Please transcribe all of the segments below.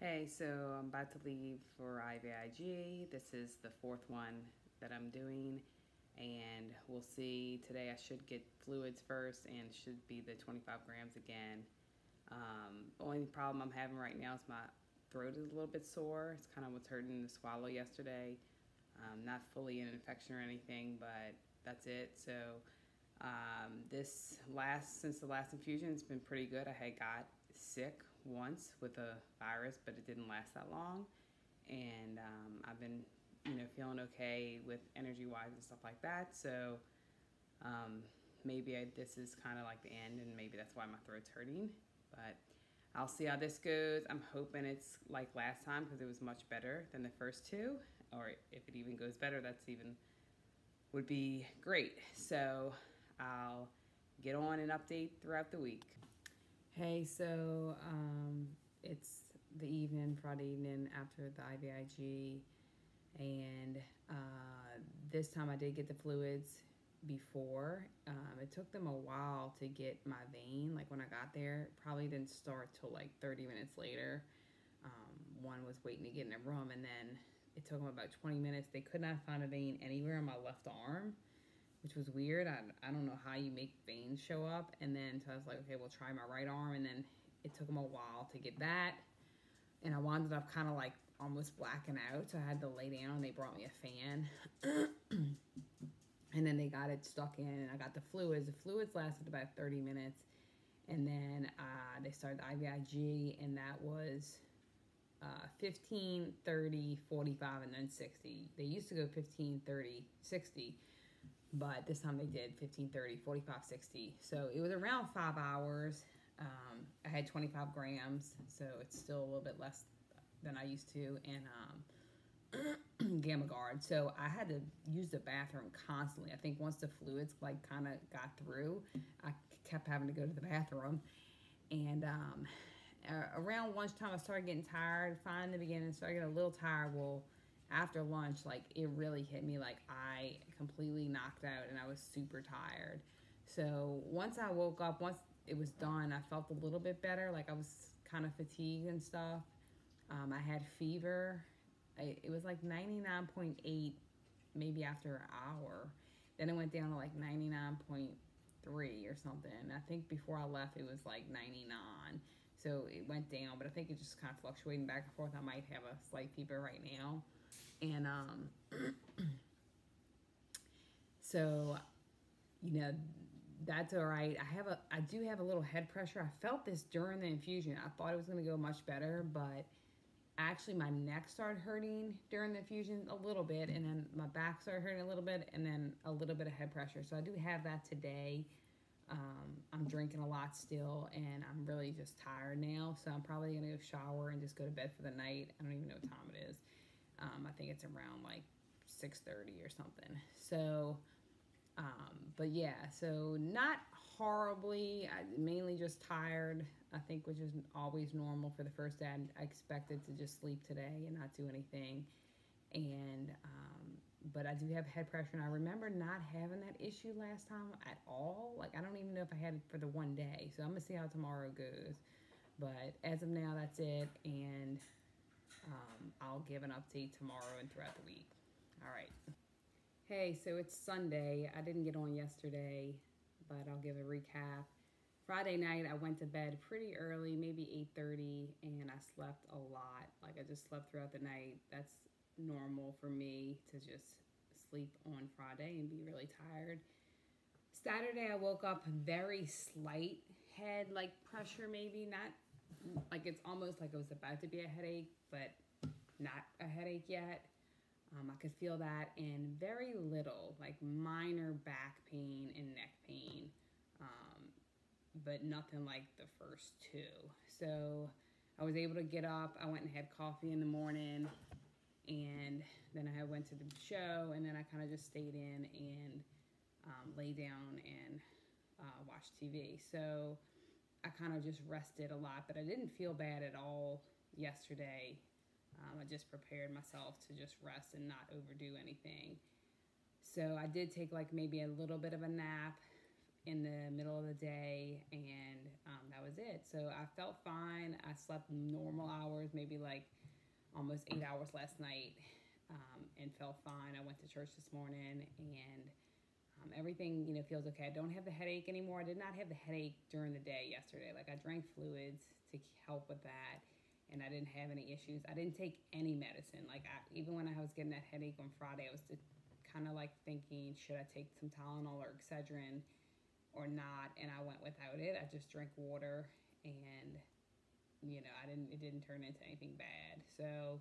Hey, so I'm about to leave for IVIG. This is the fourth one that I'm doing, and we'll see. Today I should get fluids first and should be the 25 grams again. The only problem I'm having right now is my throat is a little bit sore. It's kind of what's hurting to swallow yesterday. Not fully an infection or anything, but that's it. So since the last infusion, it's been pretty good. I had got sick once with a virus, but it didn't last that long. And I've been, feeling okay with energy-wise and stuff like that. So maybe this is kind of like the end, and maybe that's why my throat's hurting. But I'll see how this goes. I'm hoping it's like last time because it was much better than the first two. Or if it even goes better, would be great. So I'll get on and update throughout the week. Hey, so it's the evening, Friday evening after the IVIG, and this time I did get the fluids before. It took them a while to get my vein. Like when I got there, probably didn't start till like 30 minutes later. One was waiting to get in a room, and then it took them about 20 minutes. They could not find a vein anywhere on my left arm, which was weird. I don't know how you make veins show up. And then so I was like, okay, we'll try my right arm. And then it took them a while to get that. And I wound up kind of like almost blacking out. So I had to lay down. They brought me a fan. And then they got it stuck in, and I got the fluids. The fluids lasted about 30 minutes. And then they started the IVIG, and that was 15, 30, 45, and then 60. They used to go 15, 30, 60. But this time they did 15, 30, 45, 60. So it was around 5 hours. I had 25 grams, so it's still a little bit less than I used to. And Gamma Guard. So I had to use the bathroom constantly. I think once the fluids like kind of got through, I kept having to go to the bathroom. And around lunchtime, I started getting tired. Fine in the beginning, started getting a little tired. Well, after lunch, like it really hit me, like I completely knocked out and I was super tired. So once I woke up, once it was done, I felt a little bit better. Like I was kind of fatigued and stuff. I had fever. It was like 99.8 maybe after an hour. Then it went down to like 99.3 or something. I think before I left it was like 99. So it went down, but I think it just kind of fluctuating back and forth. I might have a slight fever right now. And so that's all right. I do have a little head pressure. I felt this during the infusion. I thought it was going to go much better, but actually my neck started hurting during the infusion a little bit, and then my back started hurting a little bit, and then a little bit of head pressure. So I do have that today. I'm drinking a lot still, and I'm really just tired now. So I'm probably going to go shower and just go to bed for the night. I don't even know what time it is. I think it's around like 6:30 or something. So, but yeah, so not horribly, mainly just tired, I think, which is always normal for the first day. I expected to just sleep today and not do anything. And, but I do have head pressure, and I remember not having that issue last time at all. Like, I don't even know if I had it for the one day. So I'm gonna see how tomorrow goes. But as of now, that's it. And I'll give an update tomorrow and throughout the week. All right. Hey, so it's Sunday. I didn't get on yesterday, but I'll give a recap. Friday night, I went to bed pretty early, maybe 8:30, and I slept a lot. Like, I just slept throughout the night. That's normal for me to just sleep on Friday and be really tired. Saturday, I woke up very slight head, like pressure maybe, not like it's almost like it was about to be a headache, but not a headache yet. I could feel that, and very little, like minor back pain and neck pain, but nothing like the first two. So I was able to get up. I went and had coffee in the morning, and then I went to the show, and then I kind of just stayed in and lay down and watched TV. So I kind of just rested a lot, but I didn't feel bad at all yesterday. I just prepared myself to just rest and not overdo anything. So I did take like maybe a little bit of a nap in the middle of the day, and that was it. So I felt fine. I slept normal hours, maybe like almost 8 hours last night, and felt fine. I went to church this morning, and everything, feels okay. I don't have the headache anymore. I did not have the headache during the day yesterday. Like, I drank fluids to help with that, and I didn't have any issues. I didn't take any medicine. Like, even when I was getting that headache on Friday, I was kind of like thinking, should I take some Tylenol or Excedrin or not? And I went without it. I just drank water, and it didn't turn into anything bad. So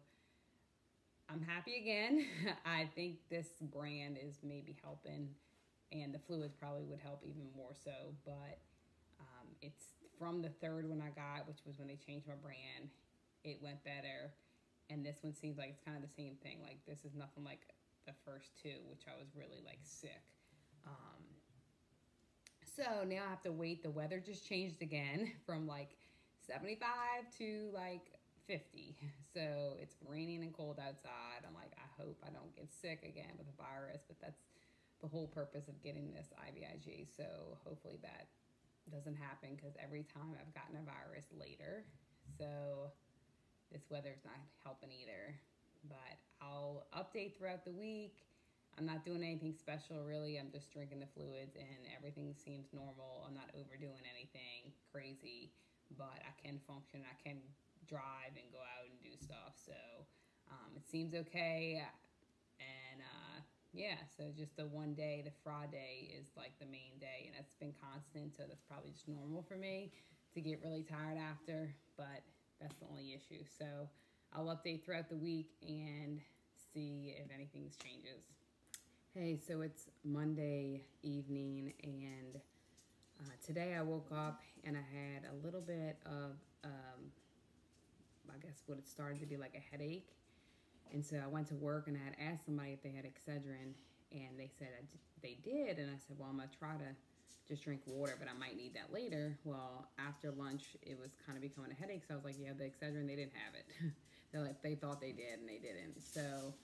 I'm happy again. I think this brand is maybe helping, and the fluids probably would help even more so. But it's from the third one I got, which was when they changed my brand. It went better, and this one seems like it's kind of the same thing. Like, this is nothing like the first two, which I was really like sick. So now I have to wait. The weather just changed again from like 75 to like 50. So it's raining and cold outside. I'm like, I hope I don't get sick again with a virus, but that's the whole purpose of getting this IVIG. So hopefully that doesn't happen, because every time I've gotten a virus later. So this weather's not helping either. But I'll update throughout the week. I'm not doing anything special, really. I'm just drinking the fluids, and everything seems normal. I'm not overdoing anything crazy, but I can function. I can drive and go out and do stuff. So it seems okay. And yeah, so just the one day, the Friday is like the main day, and that's been constant. So that's probably just normal for me to get really tired after, but that's the only issue. So I'll update throughout the week and see if anything changes. Hey, so it's Monday evening, and today I woke up and I had a little bit of, I guess what it started to be like a headache. And so I went to work, and I had asked somebody if they had Excedrin, and they said they did. And I said, well, I'm going to try to just drink water, but I might need that later. Well, after lunch, it was kind of becoming a headache. So I was like, yeah, the Excedrin, they didn't have it. They're like, they thought they did, and they didn't. So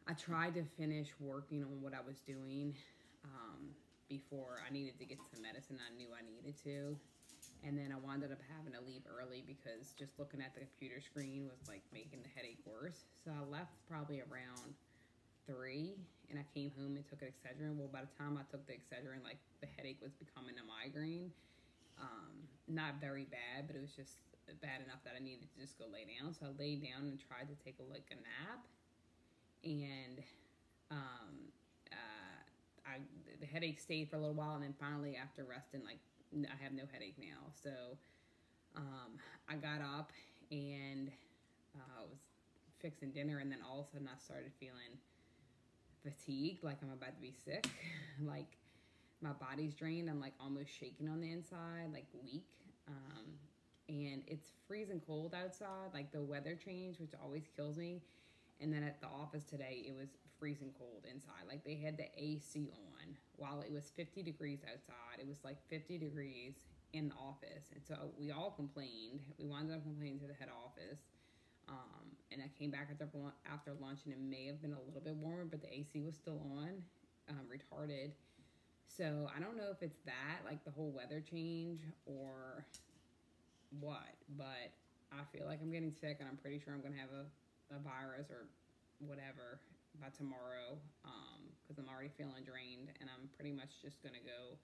I tried to finish working on what I was doing before I needed to get some medicine I knew I needed to. And then I wound up having to leave early because just looking at the computer screen was like making the headache worse. So I left probably around 3, and I came home and took an Excedrin. Well, by the time I took the Excedrin, like, the headache was becoming a migraine. Not very bad, but it was just bad enough that I needed to just go lay down. So I laid down and tried to take a nap. And the headache stayed for a little while, and then finally, after resting, like, I have no headache now. So I got up and was fixing dinner, and then all of a sudden I started feeling fatigued, like I'm about to be sick. Like, my body's drained. I'm like almost shaking on the inside, like weak. And it's freezing cold outside, like the weather change, which always kills me. And then at the office today, it was freezing cold inside. Like, they had the AC on while it was 50 degrees outside. It was like 50 degrees in the office. And so we all complained. We wound up complaining to the head office. And I came back after lunch, and it may have been a little bit warmer, but the AC was still on, retarded. So I don't know if it's that, like the whole weather change, or what. But I feel like I'm getting sick, and I'm pretty sure I'm going to have a virus or whatever by tomorrow, because I'm already feeling drained, and I'm pretty much just gonna go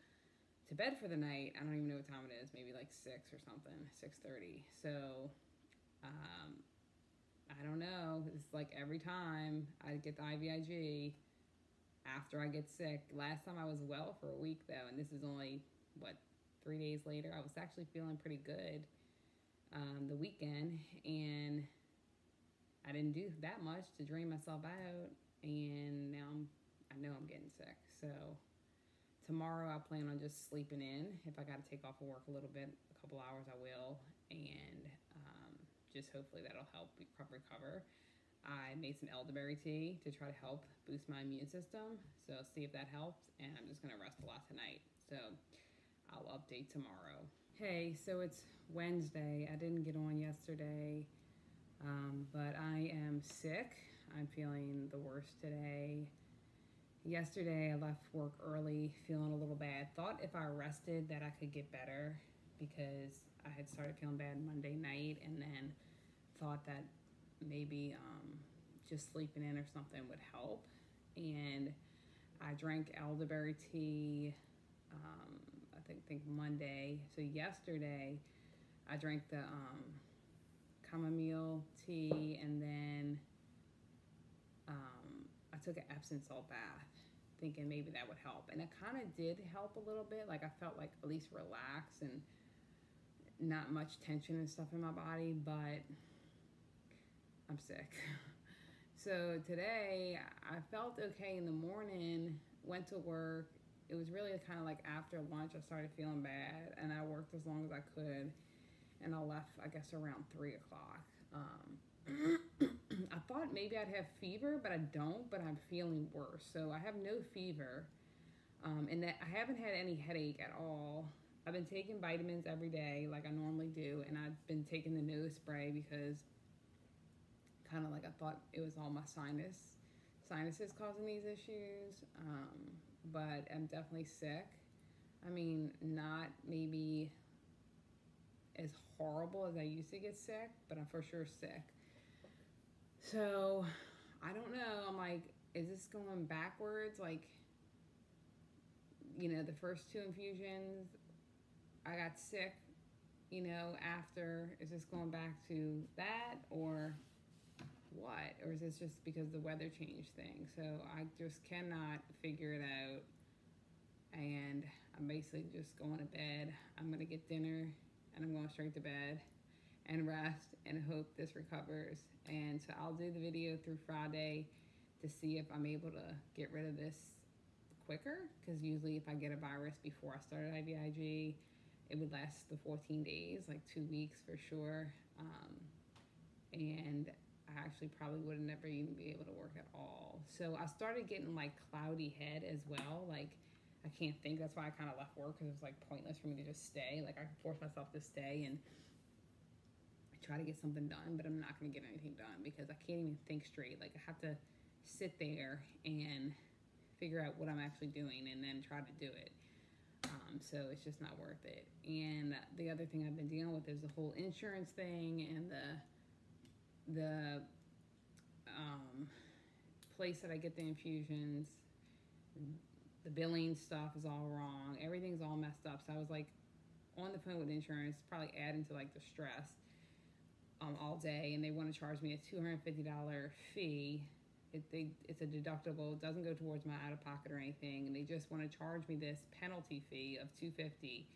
to bed for the night. I don't even know what time it is, maybe like 6 or something, 6:30. So I don't know. It's like every time I get the IVIG after I get sick. Last time I was well for a week though, and this is only 3 days later. I was actually feeling pretty good the weekend, and I didn't do that much to drain myself out, and now I know I'm getting sick. So tomorrow I plan on just sleeping in. If I got to take off of work a little bit, a couple hours, I will, and just hopefully that'll help recover. I made some elderberry tea to try to help boost my immune system, so see if that helps, and I'm just going to rest a lot tonight. So I'll update tomorrow. Hey, so it's Wednesday. I didn't get on yesterday. But I am sick. I'm feeling the worst today. yesterday I left work early feeling a little bad. Thought if I rested that I could get better because I had started feeling bad Monday night, and then thought that maybe just sleeping in or something would help. And I drank elderberry tea, I think Monday. So yesterday I drank the chamomile tea, and then I took an Epsom salt bath, thinking maybe that would help. And it kind of did help a little bit. Like I felt like at least relaxed and not much tension and stuff in my body, but I'm sick. So today I felt okay in the morning, went to work. It was really kind of like after lunch I started feeling bad, and I worked as long as I could, and I left I guess around 3 o'clock. I thought maybe I'd have fever, but I don't, but I'm feeling worse. So I have no fever, and that I haven't had any headache at all. I've been taking vitamins every day like I normally do, and I've been taking the nose spray because kind of like I thought it was all my sinuses causing these issues, but I'm definitely sick. I mean, not maybe as horrible as I used to get sick, but I'm for sure sick. So I don't know. I'm like, is this going backwards? Like, the first 2 infusions, I got sick, after. Is this going back to that, or what? Or is this just because the weather change thing? So I just cannot figure it out. And I'm basically just going to bed. I'm going to get dinner, and I'm going straight to bed and rest and hope this recovers. And so I'll do the video through Friday to see if I'm able to get rid of this quicker, because usually if I get a virus before I started IVIG, it would last the 14 days, like 2 weeks for sure. And I actually probably would never even be able to work at all. So I started getting like cloudy head as well. Like I can't think. That's why I kind of left work, because it was like pointless for me to just stay. Like I could force myself to stay and try to get something done, but I'm not going to get anything done because I can't even think straight. Like I have to sit there and figure out what I'm actually doing and then try to do it. So it's just not worth it. And the other thing I've been dealing with is the whole insurance thing, and the place that I get the infusions. The billing stuff is all wrong. Everything's all messed up. So I was like on the phone with insurance, probably adding to like the stress all day, and they want to charge me a $250 fee. It's a deductible. It doesn't go towards my out-of-pocket or anything, and they just want to charge me this penalty fee of $250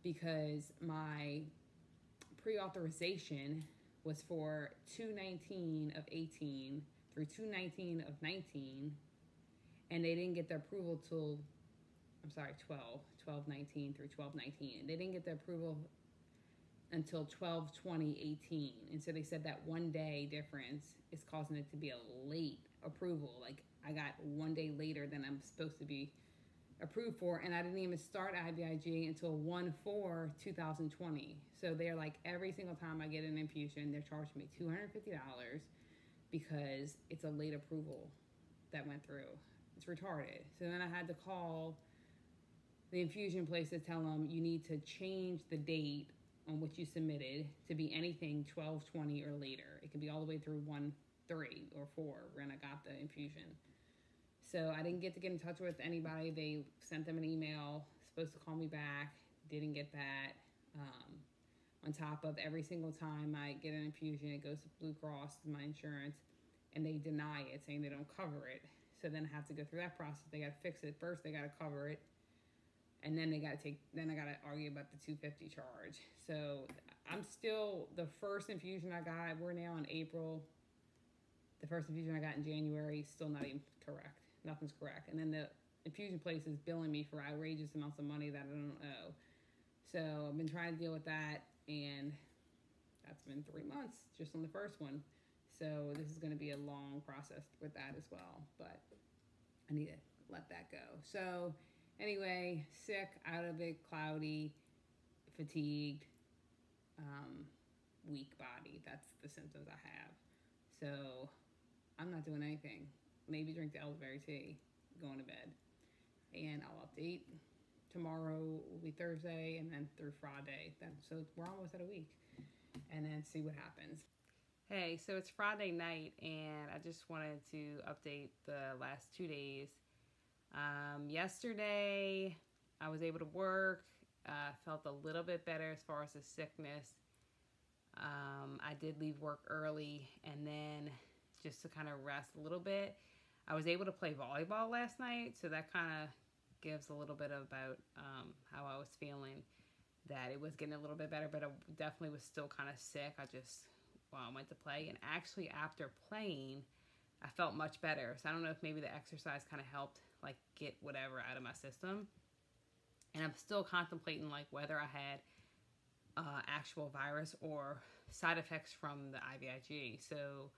because my pre-authorization was for 2/19 of 18 through 2/19 of 19, and they didn't get the approval till 12/19 through 12/19. They didn't get the approval until 12/20/18, and so they said that 1 day difference is causing it to be a late approval. Like I got 1 day later than I'm supposed to be approved for, and I didn't even start IVIG until 1/4/2020. So they're like, every single time I get an infusion, they're charging me $250 because it's a late approval that went through. It's retarded. So then I had to call the infusion place to tell them you need to change the date on which you submitted to be anything 12/20 or later. It could be all the way through 1/3 or 4 when I got the infusion. So I didn't get to get in touch with anybody. They sent them an email, supposed to call me back, didn't get that. On top of every single time I get an infusion, it goes to Blue Cross, my insurance, and they deny it, saying they don't cover it. So then I have to go through that process. They got to fix it. First, they got to cover it. And then I got to argue about the $250 charge. So I'm still, the first infusion I got, we're now in April. The first infusion I got in January, still not even correct. Nothing's correct. And then the infusion place is billing me for outrageous amounts of money that I don't owe. So I've been trying to deal with that, and that's been 3 months just on the first one. So this is going to be a long process with that as well, but I need to let that go. So anyway, sick, out of it, cloudy, fatigued, weak body. That's the symptoms I have. So I'm not doing anything. Maybe drink the elderberry tea. going to bed. And I'll update. Tomorrow will be Thursday, and then through Friday. So we're almost at a week. And then see what happens. Hey, so it's Friday night, and I just wanted to update the last 2 days. Yesterday, I was able to work. Felt a little bit better as far as the sickness. I did leave work early, and then just to kind of rest a little bit. I was able to play volleyball last night, so that kind of gives a little bit about how I was feeling, that it was getting a little bit better, but I definitely was still kind of sick. I just went to play, and actually after playing, I felt much better. So I don't know if maybe the exercise kind of helped like get whatever out of my system. And I'm still contemplating like whether I had actual virus or side effects from the IVIG. So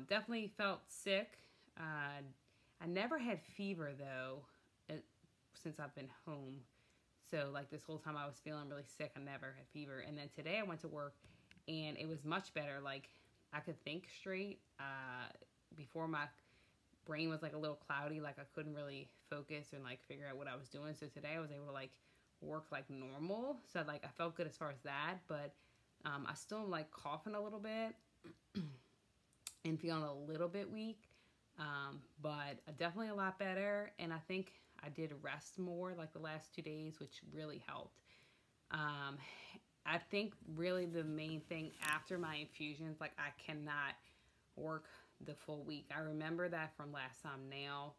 definitely felt sick. I never had fever though since I've been home. So like this whole time I was feeling really sick, I never had fever. And then today I went to work and it was much better. Like I could think straight. Before my brain was like a little cloudy, like I couldn't really focus and like figure out what I was doing. So today I was able to like work like normal. So like I felt good as far as that, but I still am like coughing a little bit and feeling a little bit weak. But definitely a lot better. And I think I did rest more like the last 2 days, which really helped. I think really the main thing after my infusions, like I cannot work the full week. I remember that from last time now,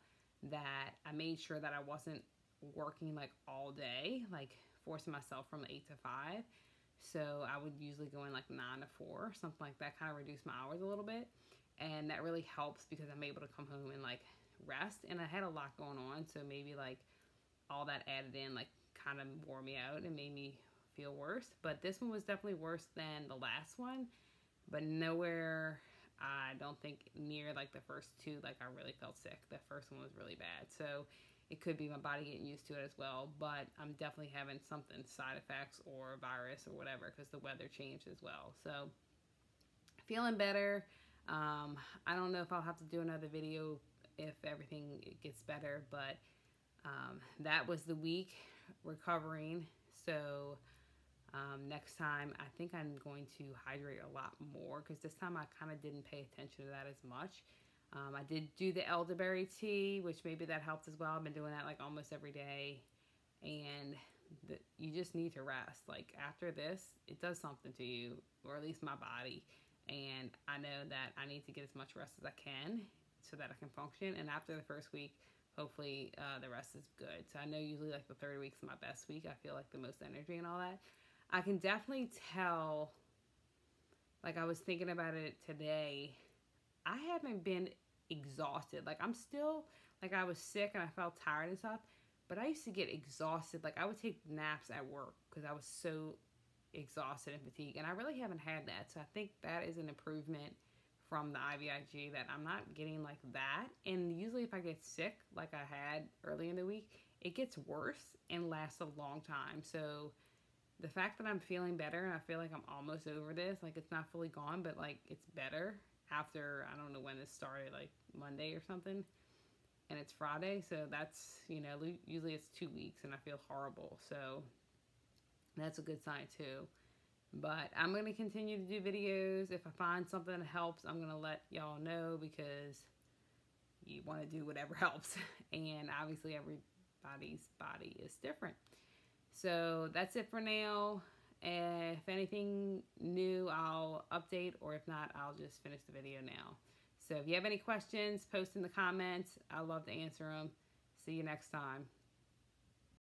that I made sure that I wasn't working like all day, like forcing myself from 8 to 5. So I would usually go in like 9 to 4, something like that, kind of reduce my hours a little bit. And that really helps because I'm able to come home and like rest. And I had a lot going on, so maybe like all that added in like kind of wore me out and made me feel worse. But this one was definitely worse than the last one, but nowhere, I don't think near like the first two. Like I really felt sick. The first one was really bad. So it could be my body getting used to it as well, but I'm definitely having something, side effects or virus or whatever, because the weather changed as well. So feeling better. I don't know if I'll have to do another video if everything gets better, but that was the week recovering. So next time I think I'm going to hydrate a lot more, because this time I kind of didn't pay attention to that as much. I did do the elderberry tea, which maybe that helped as well. I've been doing that like almost every day, and you just need to rest. Like after this, it does something to you, or at least my body. And I know that I need to get as much rest as I can so that I can function. And after the first week, hopefully the rest is good. So I know usually like the third week's my best week. I feel like the most energy and all that. I can definitely tell, like I was thinking about it today, I haven't been exhausted. Like I'm still, like I was sick and I felt tired and stuff, but I used to get exhausted. Like I would take naps at work because I was so exhausted and fatigued, and I really haven't had that. So I think that is an improvement from the IVIG, that I'm not getting like that. And usually if I get sick like I had early in the week, it gets worse and lasts a long time. So the fact that I'm feeling better and I feel like I'm almost over this, like it's not fully gone, but like it's better after, I don't know when this started, like Monday or something, and it's Friday. So that's, you know, usually it's 2 weeks and I feel horrible. So that's a good sign too. But I'm going to continue to do videos. If I find something that helps, I'm going to let y'all know, because you want to do whatever helps. And obviously everybody's body is different. So that's it for now. If anything new, I'll update, or if not, I'll just finish the video now. So if you have any questions, post in the comments. I'd love to answer them. See you next time.